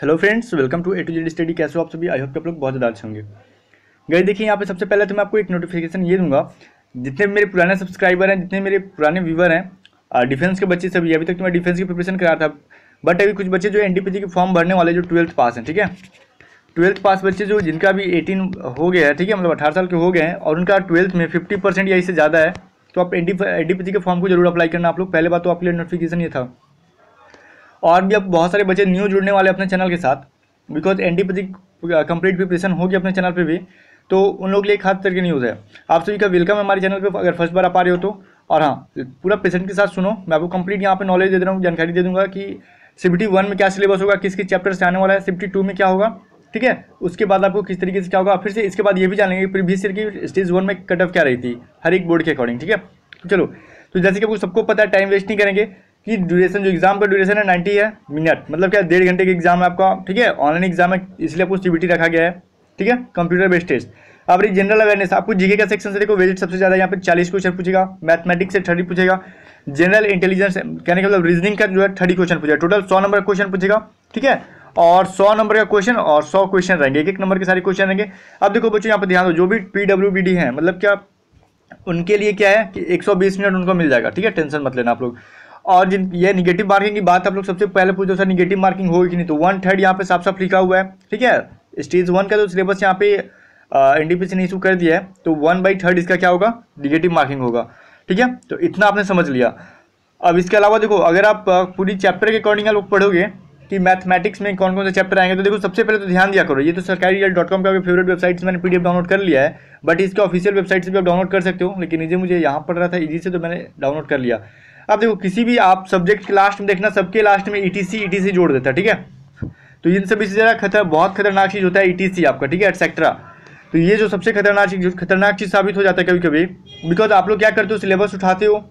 Hello friends, welcome to A to Z study. कैसे हो आप सभी? आई होप कि आप लोग बहुत ज़्यादा अच्छे होंगे। गाइस देखिए, यहाँ पे सबसे पहले तो मैं आपको एक नोटिफिकेशन ये दूंगा, जितने मेरे पुराने सब्सक्राइबर हैं, जितने मेरे पुराने व्यूवर हैं, डिफेंस के बच्चे सभी। अभी तक तो मैं डिफेंस की प्रिपरेशन करा था, बट अभी कुछ बच्चे जो एनटीपीसी के फॉर्म भरने वाले जो 12th पास हैं, ठीक है। 12th पास बच्चे जो जिनका भी 18 हो गया है, ठीक है, मतलब 18 साल के हो गए हैं और उनका 12th में 50% या इससे ज़्यादा है, तो आप एनटीपीसी के फॉर्म को जरूर अप्लाई करना आप लोग। पहले बात तो आपके लिए नोटिफिकेशन ये था। और भी अब बहुत सारे बच्चे न्यू जुड़ने वाले अपने चैनल के साथ, बिकॉज एनटीपीसी कंप्लीट प्रिपरेशन होगी अपने चैनल पे भी, तो उन लोग के लिए खास करके न्यूज़ है। आप सभी का वेलकम है हमारे चैनल पे, अगर फर्स्ट बार आप आ रहे हो तो। और हाँ, पूरा पेशेंट के साथ सुनो, मैं आपको कंप्लीट यहाँ पे नॉलेज दे रहा हूँ, जानकारी दे दूंगा कि CBT 1 में क्या सिलेबस होगा, किस किस चैप्टर से आने वाला है, CBT 2 में क्या होगा, ठीक है। उसके बाद आपको किस तरीके से क्या होगा, फिर से इसके बाद ये भी जानेंगे प्रीवियस ईयर की स्टेज 1 में कट ऑफ क्या रही थी हर एक बोर्ड के अकॉर्डिंग, ठीक है। चलो, तो जैसे कि आपको सबको पता है, टाइम वेस्ट नहीं करेंगे कि ड्यूरेशन, जो एग्जाम का ड्यूरेशन है 90 है मिनट, मतलब क्या 1.5 घंटे का एग्जाम है आपका, ठीक है। ऑनलाइन एग्जाम है, इसलिए आपको CBT रखा गया है, ठीक है, कंप्यूटर बेस्ड टेस्ट। अब रही जनरल अवेयरनेस, आपको जीके का सेक्शन से देखो वेटेज सबसे ज़्यादा, यहाँ पे 40 क्वेश्चन पूछेगा, मैथमेटिक्स से 30 पूछेगा, जनरल इंटेलिजेंस कहने का मतलब रीजनिंग का जो है 30 क्वेश्चन पूछेगा, टोटल 100 नंबर का क्वेश्चन पूछेगा, ठीक है। और 100 नंबर का क्वेश्चन और 100 क्वेश्चन रहेंगे, एक एक नंबर के सारे क्वेश्चन रहेंगे। अब देखो बच्चों, यहाँ पर ध्यान दो, जो भी PWBD है, मतलब क्या उनके लिए क्या है कि 120 मिनट उनको मिल जाएगा, ठीक है, टेंशन मत लेना आप लोग। और जिन ये निगेटिव मार्किंग की बात आप लोग सबसे पहले पूछो, सर निगेटिव मार्किंग होगी कि नहीं, तो 1/3 यहाँ पे साफ साफ लिखा हुआ है, ठीक है। स्टेज 1 का जो सिलेबस यहाँ पे एनटीपीसी ने इशू कर दिया है, तो 1/3 इसका क्या होगा, निगेटिव मार्किंग होगा, ठीक है। तो इतना आपने समझ लिया। अब इसके अलावा देखो, अगर आप पूरी चैप्टर के अकॉर्डिंग आप लोग पढ़ोगे कि मैथमेटिक्स में कौन कौन से चैप्टर आएंगे, तो देखो सबसे पहले तो ध्यान दिया करो, ये तो सरकारी.com का फेवरेट वेबसाइट से मैंने PDF डाउनलोड कर लिया है, बट इसके ऑफिशियल वेबसाइट से भी आप डाउनलोड कर सकते हो, लेकिन इजी मुझे यहाँ पढ़ रहा था इजी से, तो मैंने डाउनलोड कर लिया। अब देखो, किसी भी आप सब्जेक्ट के लास्ट में देखना, सबके लास्ट में ETC जोड़ देता है, ठीक है। तो इन सभी से ज़रा बहुत खतरनाक चीज़ होता है ETC आपका, ठीक है, एटसेट्रा। तो ये जो सबसे खतरनाक चीज़ साबित हो जाता है कभी कभी, बिकॉज आप लोग क्या करते हो, सिलेबस उठाते हो,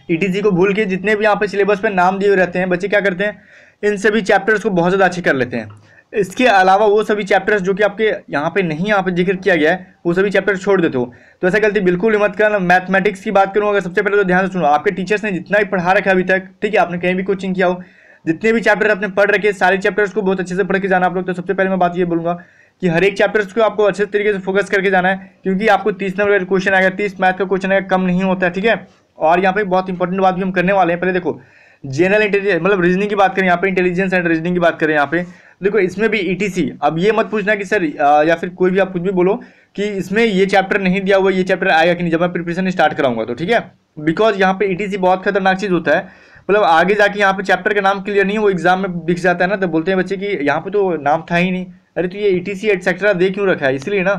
ETC को भूल के जितने भी यहाँ पे सिलेबस पे नाम दिए रहते हैं, बच्चे क्या करते हैं, इन सभी चैप्टर्स को बहुत ज़्यादा अच्छे कर लेते हैं। इसके अलावा वो सभी चैप्टर्स जो कि आपके यहाँ पे नहीं, यहाँ पे जिक्र किया गया है, वो सभी चैप्टर्स छोड़ देते हो। तो ऐसा गलती बिल्कुल ही मत करना। मैथमेटिक्स की बात करूँ अगर, सबसे पहले तो ध्यान से सुनो, आपके टीचर्स ने जितना भी पढ़ा रखा है अभी तक, ठीक है, आपने कहीं भी कोचिंग किया हो, जितने भी चैप्टर आपने पढ़ रखे, सारे चैप्टर्स को बहुत अच्छे से पढ़ के जाना आप लोग। तो सबसे पहले मैं बात ये बोलूँगा कि हर एक चैप्टर्स को आपको अच्छे तरीके से फोकस करके जाना है, क्योंकि आपको 30 नंबर का क्वेश्चन आएगा, 30 मैथ का क्वेश्चन आएगा, कम नहीं होता है, ठीक है। और यहाँ पे बहुत इंपॉर्टेंट बात भी हम करने वाले हैं। पहले देखो, जनरल इंटेलिजेंस मतलब रीजनिंग की बात करें, यहाँ पे इंटेलिजेंस एंड रीजनिंग की बात करें, यहाँ पे देखो इसमें भी ETC। अब ये मत पूछना कि सर या फिर कोई भी आप कुछ भी बोलो कि इसमें ये चैप्टर नहीं दिया हुआ, ये चैप्टर आएगा कि नहीं जब मैं प्रिपरेशन स्टार्ट कराऊंगा, तो ठीक है। बिकॉज यहाँ पे ETC बहुत खतरनाक चीज़ होता है, मतलब आगे जाके यहाँ पे चैप्टर का नाम क्लियर नहीं है, वो एग्जाम में दिख जाता है ना, तो बोलते हैं बच्चे कि यहाँ पे तो नाम था ही नहीं, अरे तो ये ETC एटसेट्रा दे क्यों रखा है, इसलिए ना,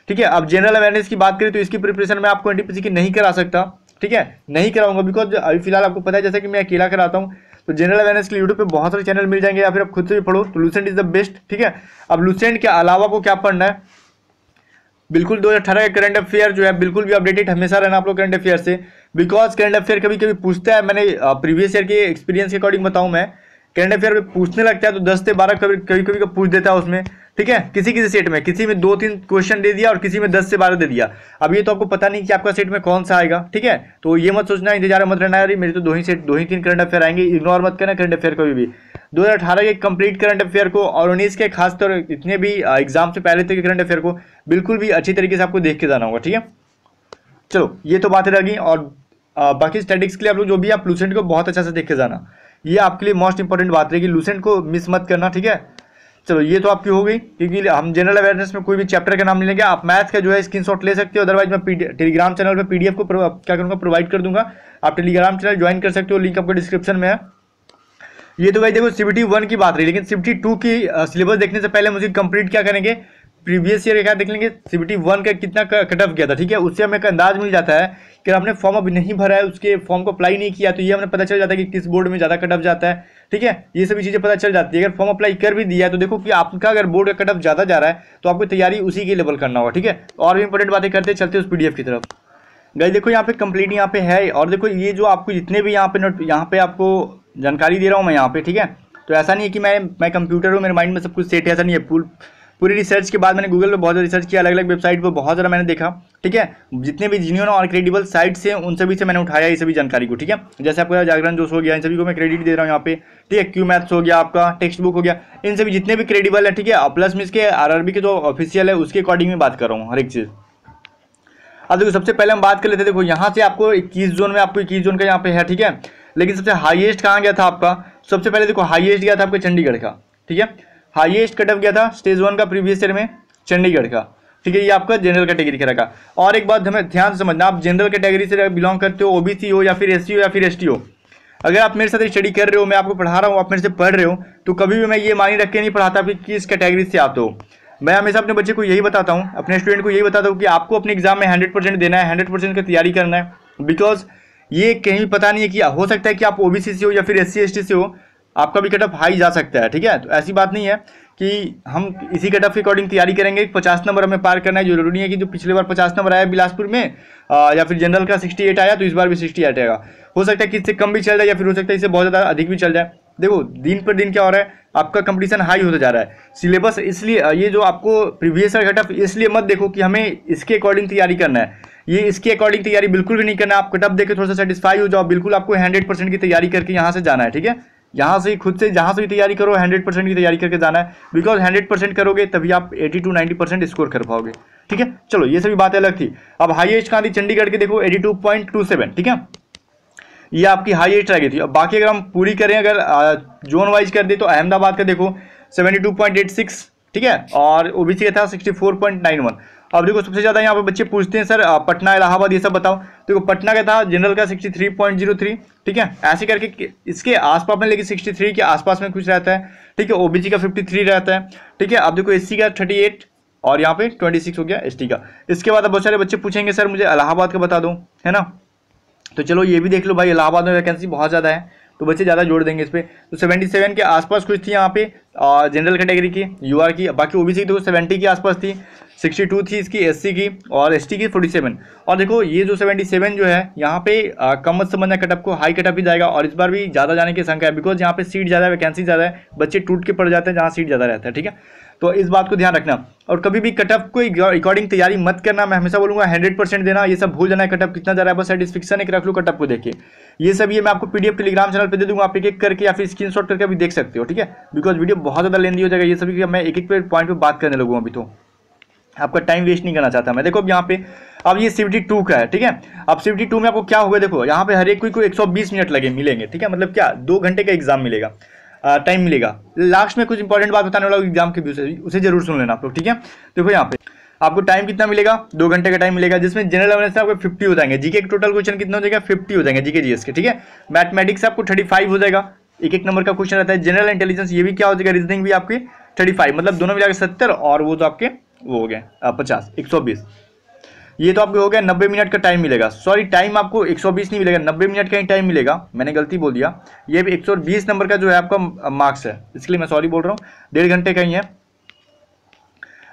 ठीक है। अब जनरल अवेयरनेस की बात करें तो इसकी प्रिपरेशन मैं आपको एनटीपीसी की नहीं करा सकता, ठीक है, नहीं कराऊंगा, बिकॉज अभी फिलहाल आपको पता है जैसे कि मैं अकेला कराता हूँ। तो जनरल अवेयरनेस के यूट्यूब पे बहुत सारे चैनल मिल जाएंगे, या फिर आप खुद से भी पढ़ो, तो लूसेंट इज द बेस्ट, ठीक है। अब लूसेंट के अलावा को क्या पढ़ना है, बिल्कुल 2018 का करंट अफेयर जो है बिल्कुल भी अपडेटेड हमेशा रहना आप लोग करंट अफेयर से, बिकॉज करंट अफेयर कभी कभी पूछता है, मैंने प्रीवियस ईयर के एक्सपीरियंस के अकॉर्डिंग बताऊं, मैं करंट अफेयर में पूछने लगता है तो 10 से 12 कभी कभी का पूछ देता है उसमें, ठीक है। किसी सेट में किसी में 2-3 क्वेश्चन दे दिया और किसी में 10 से 12 दे दिया। अब ये तो आपको पता नहीं कि आपका सेट में कौन सा आएगा, ठीक है। तो ये मत सोचना, इंतजार मत रहना यार, मेरे तो 2 ही 3 करंट अफेयर आएंगे, इग्नोर मत करना करंट अफेयर कभी भी। 2018 के कंप्लीट करंट अफेयर को और 19 के खासतौर इतने भी एग्जाम से पहले तक के करंट अफेयर को बिल्कुल भी अच्छी तरीके से आपको देख के जाना होगा, ठीक है। चलो, ये तो बातें रह गई। और बाकी स्टैटिक्स के लिए आप लोग जो भी आप लूसेंट को बहुत अच्छा से देख के जाना, ये आपके लिए मोस्ट इंपॉर्टेंट बात रहेगी, लूसेंट को मिस मत करना, ठीक है। चलो, ये तो आपकी हो गई, क्योंकि हम जनरल अवेयरनेस में कोई भी चैप्टर का नाम नहीं लेंगे। आप मैथ का जो है स्क्रीनशॉट ले सकते हो, अदरवाइज मैं टेलीग्राम चैनल पे PDF को क्या करूँगा, प्रोवाइड कर दूंगा। आप टेलीग्राम चैनल ज्वाइन कर सकते हो, लिंक आपको डिस्क्रिप्शन में है। ये तो भाई देखो CBT 1 की बात रही, लेकिन CBT 2 की सिलेबस देखने से पहले मुझे कंप्लीट क्या करेंगे, प्रीवियस ईयर क्या देख लेंगे, CBT 1 का कितना कट ऑफ गया था, ठीक है। उससे हमें एक अंदाज मिल जाता है कि आपने फॉर्म अभी नहीं भरा है, उसके फॉर्म को अप्लाई नहीं किया, तो ये हमें पता चल जाता है कि किस बोर्ड में ज़्यादा कट ऑफ जाता है, ठीक है। ये सभी चीज़ें पता चल जाती है। अगर फॉर्म अप्लाई कर भी दिया है तो देखो कि आपका अगर बोर्ड का कट ऑफ ज़्यादा जा रहा है तो आपको तैयारी उसी के लेवल करना होगा, ठीक है। और भी इंपॉर्टेंट बातें करते चलते उस PDF की तरफ। गाइस देखो, यहाँ पे कंप्लीट यहाँ पे है, और देखो ये जो आपको जितने भी यहाँ पे आपको जानकारी दे रहा हूँ मैं यहाँ पे, ठीक है। तो ऐसा नहीं है कि मैं कंप्यूटर हूँ, मेरे माइंड में सब कुछ सेट है, ऐसा नहीं है। पूरी रिसर्च के बाद मैंने गूगल पे बहुत ज़्यादा रिसर्च किया, अलग अलग वेबसाइट पर बहुत ज़्यादा मैंने देखा, ठीक है, जितने भी जिन्होंने और क्रेडिबल साइट से उन सभी से मैंने उठाया ये सभी जानकारी को, ठीक है। जैसे आपका जागरण जोश हो गया, इन सभी को मैं क्रेडिट दे रहा हूँ यहाँ पे, ठीक है। क्यू मैथ्स हो गया, आपका टेक्स्ट बुक हो गया, इन सभी जितने भी क्रेडिबल है, ठीक है। प्लस में इसके आरआरबी के जो ऑफिशियल है उसके अकॉर्डिंग में बात कर रहा हूँ हर एक चीज़। अब देखो सबसे पहले हम बात कर लेते हैं, देखो यहाँ से आपको 21 जोन में, आपको 21 जोन का यहाँ पे है, ठीक है। लेकिन सबसे हाईएस्ट कहाँ गया था आपका, सबसे पहले देखो हाईएस्ट गया था आपका चंडीगढ़ का, ठीक है। हाईएस्ट कटअप गया था स्टेज 1 का प्रीवियस ईयर में चंडीगढ़ का, ठीक है। ये आपका जनरल कैटेगरी का रखा। और एक बात हमें ध्यान से समझना, आप जनरल कैटेगरी से बिलोंग करते हो, ओबीसी हो या फिर एससी हो या फिर एसटी हो, अगर आप मेरे साथ स्टडी कर रहे हो, मैं आपको पढ़ा रहा हूँ, आप मेरे से पढ़ रहे हो, तो कभी भी मैं ये मानी रख के नहीं पढ़ाता कि किस कैटेगरी से आते हो। मैं हमेशा अपने बच्चे को यही बताता हूँ, अपने स्टूडेंट को यही बताता हूँ कि आपको अपने एग्जाम में 100% देना है, 100% की तैयारी करना है। बिकॉज ये कहीं पता नहीं है कि हो सकता है कि आप ओबीसी से हो या फिर एससी एसटी से हो, आपका भी कटअप हाई जा सकता है, ठीक है। तो ऐसी बात नहीं है कि हम इसी कटअप के अकॉर्डिंग तैयारी करेंगे। 50 नंबर हमें पार करना है, जरूरी नहीं है कि जो पिछले बार 50 नंबर आया बिलासपुर में या फिर जनरल का 68 आया तो इस बार भी 68 आएगा। हो सकता है कि इससे कम भी चल जाए या फिर हो सकता है इससे बहुत ज़्यादा अधिक भी चल जाए। देखो दिन पर दिन क्या हो रहा है, आपका कंपटीशन हाई होता जा रहा है। सिलेबस इसलिए ये जो आपको प्रीवियस ईयर कटअप इसलिए मत देखो कि हमें इसके अकॉर्डिंग तैयारी करना है, ये इसके अकॉर्डिंग तैयारी बिल्कुल भी नहीं करना है। आप कटअप देख के थोड़ा सा सेटिस्फाई हो जाओ, बिल्कुल आपको 100% की तैयारी करके यहाँ से जाना है, ठीक है। यहाँ से खुद से जहाँ से भी तैयारी करो 100% की तैयारी करके जाना है। बिकॉज 100% करोगे तभी आप 80 to 90% स्कोर कर पाओगे, ठीक है। चलो ये सभी बातें अलग थी। अब हाईएस्ट कहाँ थी, चंडीगढ़ के देखो 82.27, ठीक है, ये आपकी हाईएस्ट रह गई थी। अब बाकी अगर हम पूरी करें, अगर जोन वाइज कर दे तो अहमदाबाद का देखो 72.86, ठीक है, और ओबीसी का था 64.91। अब देखो सबसे ज़्यादा यहाँ पे बच्चे पूछते हैं सर पटना इलाहाबाद ये सब बताओ। देखो पटना का था जनरल का 63.03, ठीक है, ऐसे करके इसके आसपास में, लेकिन 63 के आसपास में कुछ रहता है, ठीक है। ओबीसी का 53 रहता है, ठीक है। अब देखो एससी का 38 और यहाँ पे 26 हो गया एसटी का। इसके बाद अब बहुत सारे बच्चे पूछेंगे सर मुझे इलाहाबाद का बता दो, है ना। तो चलो ये भी देख लो भाई, इलाहाबाद में वैकेंसी बहुत ज़्यादा है तो बच्चे ज़्यादा जोड़ देंगे इस पर। तो 77 के आसपास कुछ थी यहाँ पे जनरल कैटेगरी की यूआर की। बाकी ओबीसी की देखो 70 के आसपास थी, 62 थी इसकी एससी की, और एसटी की 47। और देखो ये जो 77 जो है यहाँ पे कम मत समझना, कटअप को हाई कटअप ही जाएगा और इस बार भी ज़्यादा जाने की संख्या है। बिकॉज यहाँ पे सीट ज़्यादा है, वैकेंसी ज़्यादा है, बच्चे टूट के पड़ जाते हैं जहाँ सीट ज़्यादा रहता है, ठीक है। तो इस बात को ध्यान रखना। और कभी भी कटअप को अकॉर्डिंग तैयारी मत करना, मैं हमेशा बोलूँगा 100% देना, ये सब भूल जाना है। कटअप कितना जा रहा है बस सेटिस्फिक्शन एक रख लो कटअप को देखिए। ये सब ये मैं आपको पीडीएफ टेलीग्राम चैनल पे दे दूंगा, आप एक एक करके या फिर स्क्रीनशॉट करके भी देख सकते हो, ठीक है। बिकॉज वीडियो बहुत ज़्यादा लेंदी हो जाएगा, ये सभी मैं एक एक पॉइंट पे बात करने लगूँ, अभी तो आपका टाइम वेस्ट नहीं करना चाहता मैं। देखो अब यहाँ पे अब ये CBT 2 का है, ठीक है। अब CBT 2 में आपको क्या होगा, देखो यहाँ पे हर एक को 120 मिनट मिलेंगे, ठीक है। मतलब क्या 2 घंटे का एग्जाम मिलेगा, टाइम मिलेगा। लास्ट में कुछ इंपॉर्टेंट बात बताने वाला एग्जाम के भी, उसे जरूर सुन लेना आप लोग, ठीक है। देखो यहाँ पे आपको टाइम कितना मिलेगा, 2 घंटे का टाइम मिलेगा, जिसमें जनरल अवेयरनेस से आपको 50 हो जाएंगे, जीके के टोटल क्वेश्चन कितना हो जाएगा 50 हो जाएंगे जीके जीएस के, ठीक है। मैथमेटिक्स आपको 35 हो जाएगा, एक नंबर का क्वेश्चन रहता है। जनरल इंटेलिजेंस ये भी क्या हो जाएगा, रीजनिंग भी आपके 35, मतलब दोनों मिला के 70 और वो तो आपके वो हो गया 50, 120। ये तो आपको हो गया 90 मिनट का टाइम मिलेगा। सॉरी टाइम आपको 120 नहीं मिलेगा, 90 मिनट का ही टाइम मिलेगा, मैंने गलती बोल दिया। ये भी 120 नंबर का जो है आपका मार्क्स है, इसके लिए मैं सॉरी बोल रहा हूँ, 1.5 घंटे का ही है।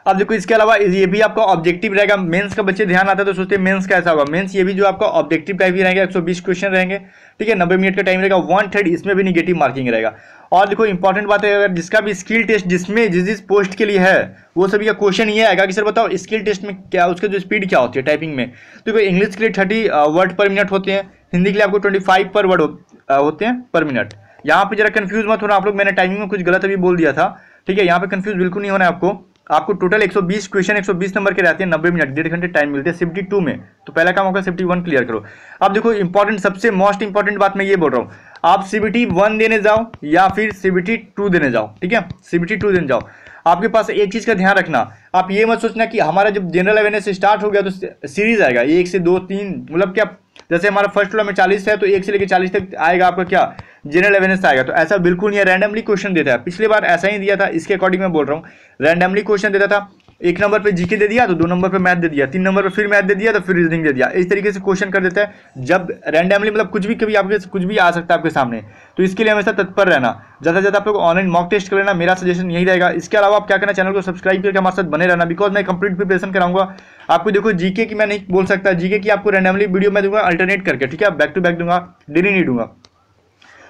अब देखो इसके अलावा ये भी आपका ऑब्जेक्टिव रहेगा। मेंस का बच्चे ध्यान आता है तो सोचते हैं मेंस कैसा होगा। मेंस ये भी जो आपका ऑब्जेक्टिव टाइप ही रहेगा, 120 क्वेश्चन रहेंगे, ठीक है। 90 मिनट का टाइम रहेगा, 1/3 इसमें भी निगेटिव मार्किंग रहेगा। और देखो इंपॉर्टेंट बात है, अगर जिसका भी स्किल टेस्ट जिसमें जिस पोस्ट के लिए है वो सभी का क्वेश्चन ये आएगा कि सर बताओ स्किल टेस्ट में क्या उसके जो स्पीड क्या होती है टाइपिंग में। तो इंग्लिश के लिए 30 वर्ड पर मिनट होते हैं, हिंदी के लिए आपको 25 पर वर्ड होते हैं पर मिनट। यहाँ पे जरा कंफ्यूज मत होना आप लोग, मैंने टाइमिंग में कुछ गलत अभी बोल दिया था, ठीक है। यहाँ पे कंफ्यूज बिल्कुल नहीं होना है आपको। आपको टोटल 120 क्वेश्चन 120 नंबर के रहते हैं, 90 मिनट 1.5 घंटे टाइम मिलते हैं CBT 2 में। तो पहला काम होगा CBT 1 क्लियर करो। अब देखो इंपॉर्टेंट सबसे मोस्ट इंपॉर्टेंट बात मैं ये बोल रहा हूँ, आप CBT 1 देने जाओ या फिर CBT 2 देने जाओ, ठीक है। CBT 2 देने जाओ, आपके पास एक चीज का ध्यान रखना, आप ये मत सोचना कि हमारा जब जनरल अवेयरनेस स्टार्ट हो गया तो सीरीज आएगा 1 से 2 3, मतलब क्या जैसे हमारा फर्स्ट फ्लोर में 40 है तो 1 से लेकर 40 तक आएगा आपका क्या जनरल अवेयरनेस आएगा। तो ऐसा बिल्कुल नहीं है, रैंडमली क्वेश्चन देता है। पिछली बार ऐसा ही दिया था, इसके अकॉर्डिंग मैं बोल रहा हूँ, रैंडमली क्वेश्चन देता था। 1 नंबर पे जीके दे दिया तो 2 नंबर पे मैथ दे दिया, 3 नंबर पे फिर मैथ दे दिया तो फिर रीजनिंग दे दिया। इस तरीके से क्वेश्चन कर देता है जब रैंडमली, मतलब कुछ भी कभी आपके कुछ भी आ सकता है आपके सामने। तो इसके लिए हमेशा तत्पर रहना, ज़्यादा से ज़्यादा आप लोग ऑनलाइन मॉक टेस्ट कर लेना, मेरा सजेशन यही रहेगा। इसके अलावा आप क्या करना, चैनल को सब्सक्राइब करके हमारे साथ बने रहना, बिकॉज मैं कंप्लीट प्रिपरेशन कराऊंगा आपको। देखो जीके की मैं नहीं बोल सकता, जीके की आपको रैंडमली वीडियो मैं दूंगा अल्टरनेट करके, ठीक है, बैक टू बैक दूंगा, डेली नहीं दूंगा।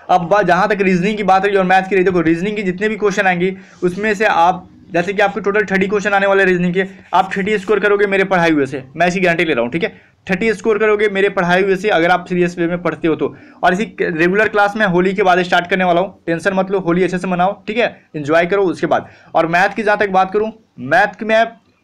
अब जहाँ तक रीजनिंग की बात रही और मैथ की रही, देखो रीजनिंग की जितने भी क्वेश्चन आएंगे उसमें से आप जैसे कि आपके टोटल 30 क्वेश्चन आने वाले रीजनिंग के, आप 30 स्कोर करोगे मेरे पढ़ाई हुए से, मैं ऐसी गारंटी ले रहा हूँ, ठीक है। 30 स्कोर करोगे मेरे पढ़ाई हुए से, अगर आप सीरियस वे में पढ़ते हो तो। और इसी रेगुलर क्लास में होली के बाद स्टार्ट करने वाला हूँ, टेंशन मत लो, होली अच्छे से मनाओ, ठीक है, एंजॉय करो उसके बाद। और मैथ की जहाँ तक बात करूँ,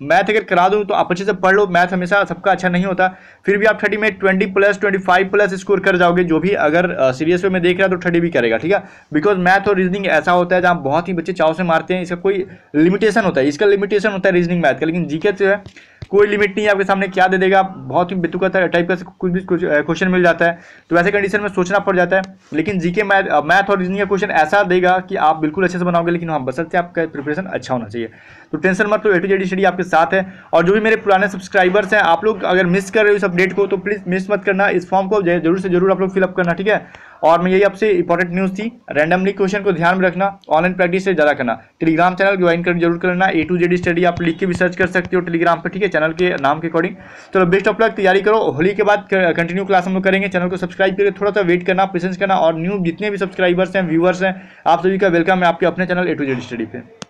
मैथ अगर करा दूँ तो आप अच्छे से पढ़ लो, मैथ हमेशा सबका अच्छा नहीं होता, फिर भी आप 30 में 20+, 25+ स्कोर कर जाओगे। जो भी अगर सीरियस वे में देख रहा है तो 30 भी करेगा, ठीक है। बिकॉज मैथ और रीजनिंग ऐसा होता है जहाँ बहुत ही बच्चे चाव से मारते हैं, इसका कोई लिमिटेशन होता है, इसका लिमिटेशन होता है रीजनिंग मैथ का, लेकिन जीके जो है कोई लिमिट नहीं है, आपके सामने क्या दे देगा, बहुत ही बेतुका टाइप का कुछ भी क्वेश्चन मिल जाता है, तो वैसे कंडीशन में सोचना पड़ जाता है। लेकिन जीके मैथ और रीजनिंग का क्वेश्चन ऐसा देगा कि आप बिल्कुल अच्छे से बनाओगे, लेकिन हाँ बशर्ते आपका प्रिपरेशन अच्छा होना चाहिए। तो टेंशन मत लो, A to Z स्टडी आपके साथ है। और जो भी मेरे पुराने सब्सक्राइबर्स हैं, आप लोग अगर मिस कर रहे हो इस अपडेट को तो प्लीज़ मिस मत करना, इस फॉर्म को जरूर से जरूर आप लोग फिलअप करना, ठीक है। और मैं यही आपसे इंपॉर्टेंट न्यूज़ थी, रैंडमली क्वेश्चन को ध्यान में रखना, ऑनलाइन प्रैक्टिस से ज़्यादा करना। टेलीग्राम चैनल ज्वाइन कर जरूर करना, A to Z स्टडी आप लिख के भी सर्च कर सकते हो टेलीग्राम पर, ठीक है, चैनल के नाम के अकॉर्डिंग। चलो बेस्ट ऑफ लक, तैयारी करो, होली के बाद कंटिन्यू क्लास हम लोग करेंगे। चैनल को सब्सक्राइब करके थोड़ा सा वेट करना, पेशेंस करना, और न्यू जितने भी सब्सक्राइबर्स हैं, व्यूवर्स हैं, आप सभी का वेलकम है आपके अपने channel A to Z study पे।